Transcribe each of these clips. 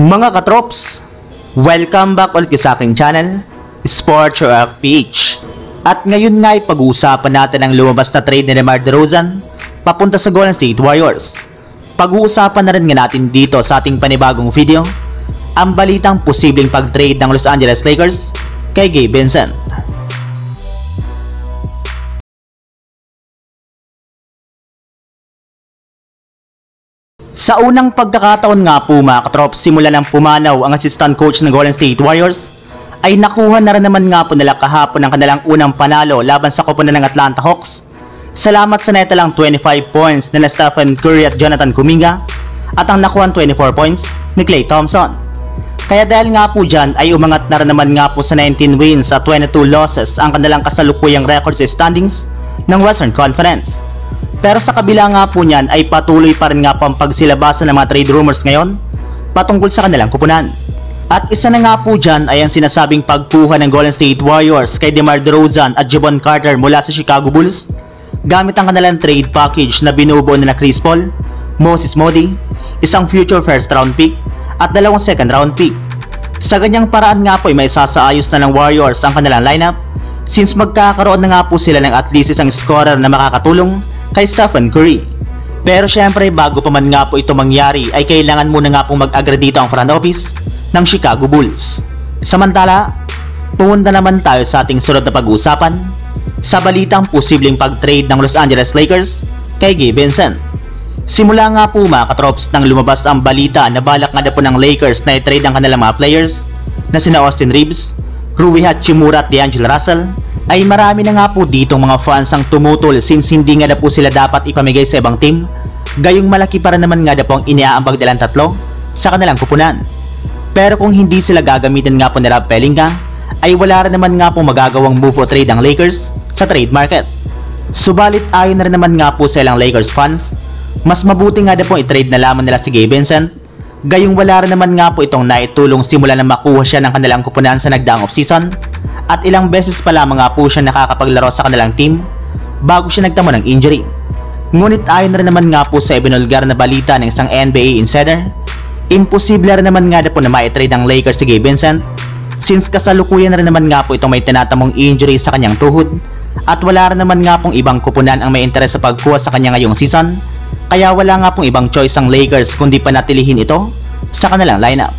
Mga katrops, welcome back ulit sa aking channel, Sports React PH. At ngayon nga ay pag-uusapan natin ang lumabas na trade ni DeMar DeRozan papunta sa Golden State Warriors. Pag-uusapan na rin nga natin dito sa ating panibagong video ang balitang posibleng pag-trade ng Los Angeles Lakers kay Gabe Vincent. Sa unang pagkakataon nga po mga katrops, simula ng pumanaw ang assistant coach ng Golden State Warriors, ay nakuha na rin naman nga po nila kahapon ang kanilang unang panalo laban sa koponan ng Atlanta Hawks. Salamat sa neta lang 25 points nila Stephen Curry at Jonathan Kuminga at ang nakuha 24 points ni Klay Thompson. Kaya dahil nga po dyan ay umangat na rin naman nga po sa 19 wins at 22 losses ang kanilang kasalukuyang record sa standings ng Western Conference. Pero sa kabila nga po niyan ay patuloy pa rin nga po ang pagsilabasan ng mga trade rumors ngayon patungkol sa kanilang kupunan. At isa na nga po dyan ay ang sinasabing pagkuha ng Golden State Warriors kay DeMar DeRozan at Jevon Carter mula sa Chicago Bulls gamit ang kanilang trade package na binubuo nila Chris Paul, Moses Moody, isang future first round pick at 2 second round pick. Sa ganyang paraan nga po ay may sasaayos na ng Warriors ang kanilang lineup since magkakaroon na nga po sila ng at least isang scorer na makakatulong kay Stephen Curry. Pero syempre bago pa man nga po ito mangyari ay kailangan muna nga pong mag-agree dito ang front office ng Chicago Bulls. Samantala, pumunta naman tayo sa ating sunod na pag-uusapan sa balitang posibleng pag-trade ng Los Angeles Lakers kay Gabe Vincent. Simula nga po mga katrops nang lumabas ang balita na balak nga na po ng Lakers na i-trade ang kanilang mga players na sina Austin Reeves, Rui Hachimura at D'Angelo Russell, ay marami na nga po ditong mga fans ang tumutol since hindi nga na po sila dapat ipamigay sa ibang team, gayong malaki para naman nga na po ang iniaambag nilang tatlo sa kanilang kupunan. Pero kung hindi sila gagamitin nga po ni Rob Pelinka, ay wala rin naman nga po magagawang move o trade ang Lakers sa trade market. Subalit ayon na rin naman nga po sa ilang Lakers fans, mas mabuti nga na po i-trade na lamang nila si Gabe Vincent, gayong wala rin naman nga po itong naitulong simula na makuha siya ng kanilang kupunan sa nagdaang offseason at ilang beses pa lamang nga po siya nakakapaglaro sa kanilang team bago siya nagtamo ng injury. Ngunit ayon rin naman nga po sa ibinulgar na balita ng isang NBA insider, imposible rin naman nga na po na ma-trade ang Lakers si Gabe Vincent since kasalukuyan na rin naman nga po itong may tinatamong injury sa kanyang tuhod at wala rin naman nga pong ibang kupunan ang may interes sa pagkuha sa kanya ngayong season, kaya wala nga pong ibang choice ang Lakers kundi panatilihin ito sa kanilang lineup.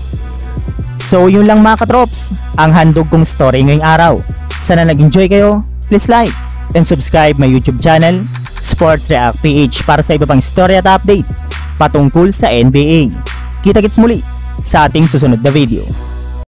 So yun lang mga katrops, ang handog kong story ngayong araw. Sana nag-enjoy kayo, please like and subscribe my YouTube channel, Sports React PH, para sa iba pang story at update patungkol sa NBA. Kita-kits muli sa ating susunod na video.